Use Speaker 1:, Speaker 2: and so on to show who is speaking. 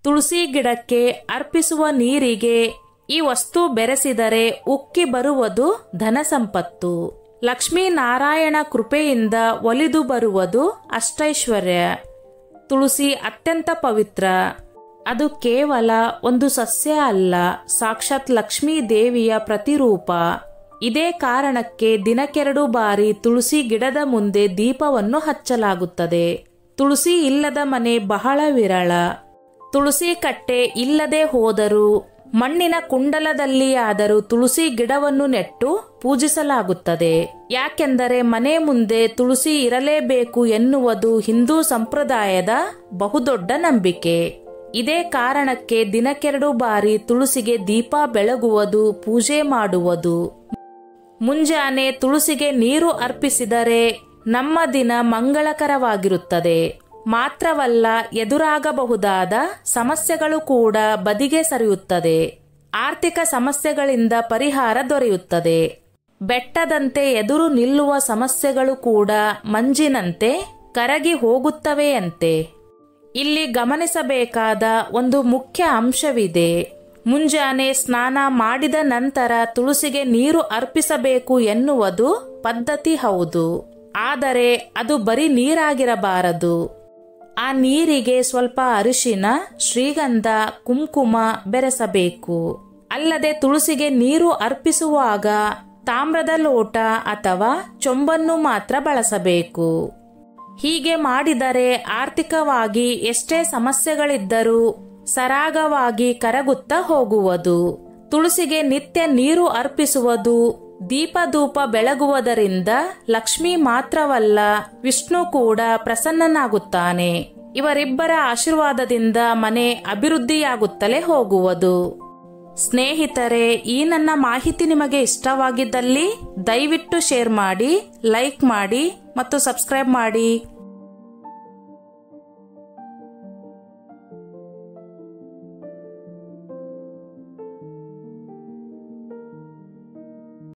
Speaker 1: ತುಳಸಿ ಗಿಡಕ್ಕೆ ಅರ್ಪಿಸುವ ನೀರಿಗೆ ಈ ವಸ್ತು ಬೆರೆಸಿದರೆ ಉಕ್ಕಿ ಬರುವುದು ಧನ ಸಂಪತ್ತು. ಲಕ್ಷ್ಮೀನಾರಾಯಣ ಕೃಪೆಯಿಂದ ಒಲಿದು ಬರುವುದು ಅಷ್ಟೈಶ್ವರ್ಯ. ತುಳಸಿ ಅತ್ಯಂತ ಪವಿತ್ರ. ಅದು ಕೇವಲ ಒಂದು ಸಸ್ಯ ಅಲ್ಲ, ಸಾಕ್ಷಾತ್ ಲಕ್ಷ್ಮೀ ದೇವಿಯ ಪ್ರತಿರೂಪ. ಇದೇ ಕಾರಣಕ್ಕೆ ದಿನಕ್ಕೆರಡು ಬಾರಿ ತುಳಸಿ ಗಿಡದ ಮುಂದೆ ದೀಪವನ್ನು ಹಚ್ಚಲಾಗುತ್ತದೆ. ತುಳಸಿ ಇಲ್ಲದ ಮನೆ ಬಹಳ ವಿರಳ. ತುಳಸಿ ಕಟ್ಟೆ ಇಲ್ಲದೆ ಹೋದರೂ ಮಣ್ಣಿನ ಕುಂಡಲದಲ್ಲಿಯಾದರೂ ತುಳಸಿ ಗಿಡವನ್ನು ನೆಟ್ಟು ಪೂಜಿಸಲಾಗುತ್ತದೆ. ಯಾಕೆಂದರೆ ಮನೆ ಮುಂದೆ ತುಳಸಿ ಇರಲೇಬೇಕು ಎನ್ನುವುದು ಹಿಂದೂ ಸಂಪ್ರದಾಯದ ಬಹುದೊಡ್ಡ ನಂಬಿಕೆ. ಇದೇ ಕಾರಣಕ್ಕೆ ದಿನಕ್ಕೆರಡು ಬಾರಿ ತುಳಸಿಗೆ ದೀಪ ಬೆಳಗುವುದು, ಪೂಜೆ ಮಾಡುವುದು. ಮುಂಜಾನೆ ತುಳಸಿಗೆ ನೀರು ಅರ್ಪಿಸಿದರೆ ನಮ್ಮ ದಿನ ಮಂಗಳಕರವಾಗಿರುತ್ತದೆ. ಮಾತ್ರವಲ್ಲ, ಎದುರಾಗಬಹುದಾದ ಸಮಸ್ಯೆಗಳು ಕೂಡ ಬದಿಗೆ ಸರಿಯುತ್ತದೆ. ಆರ್ಥಿಕ ಸಮಸ್ಯೆಗಳಿಂದ ಪರಿಹಾರ ದೊರೆಯುತ್ತದೆ. ಬೆಟ್ಟದಂತೆ ಎದುರು ನಿಲ್ಲುವ ಸಮಸ್ಯೆಗಳು ಕೂಡ ಮಂಜಿನಂತೆ ಕರಗಿ ಹೋಗುತ್ತವೆಯಂತೆ. ಇಲ್ಲಿ ಗಮನಿಸಬೇಕಾದ ಒಂದು ಮುಖ್ಯ ಅಂಶವಿದೆ. ಮುಂಜಾನೆ ಸ್ನಾನ ಮಾಡಿದ ನಂತರ ತುಳಸಿಗೆ ನೀರು ಅರ್ಪಿಸಬೇಕು ಎನ್ನುವುದು ಪದ್ಧತಿ ಹೌದು. ಆದರೆ ಅದು ಬರೀ ನೀರಾಗಿರಬಾರದು. ಆ ನೀರಿಗೆ ಸ್ವಲ್ಪ ಅರಿಶಿನ, ಶ್ರೀಗಂಧ, ಕುಂಕುಮ ಬೆರೆಸಬೇಕು. ಅಲ್ಲದೆ ತುಳಸಿಗೆ ನೀರು ಅರ್ಪಿಸುವಾಗ ತಾಮ್ರದ ಲೋಟ ಅಥವಾ ಚೊಂಬನ್ನು ಮಾತ್ರ ಬಳಸಬೇಕು. ಹೀಗೆ ಮಾಡಿದರೆ ಆರ್ಥಿಕವಾಗಿ ಎಷ್ಟೇ ಸಮಸ್ಯೆಗಳಿದ್ದರೂ ಸರಾಗವಾಗಿ ಕರಗುತ್ತಾ ಹೋಗುವುದು. ತುಳಸಿಗೆ ನಿತ್ಯ ನೀರು ಅರ್ಪಿಸುವುದು, ದೀಪಧೂಪ ಬೆಳಗುವುದರಿಂದ ಲಕ್ಷ್ಮಿ ಮಾತ್ರವಲ್ಲ, ವಿಷ್ಣು ಕೂಡ ಪ್ರಸನ್ನನಾಗುತ್ತಾನೆ. ಇವರಿಬ್ಬರ ಆಶೀರ್ವಾದದಿಂದ ಮನೆ ಅಭಿವೃದ್ಧಿಯಾಗುತ್ತಲೇ ಹೋಗುವುದು. ಸ್ನೇಹಿತರೆ, ಈ ನನ್ನ ಮಾಹಿತಿ ನಿಮಗೆ ಇಷ್ಟವಾಗಿದ್ದಲ್ಲಿ ದಯವಿಟ್ಟು ಶೇರ್ ಮಾಡಿ, ಲೈಕ್ ಮಾಡಿ ಮತ್ತು ಸಬ್ಸ್ಕ್ರೈಬ್ ಮಾಡಿ.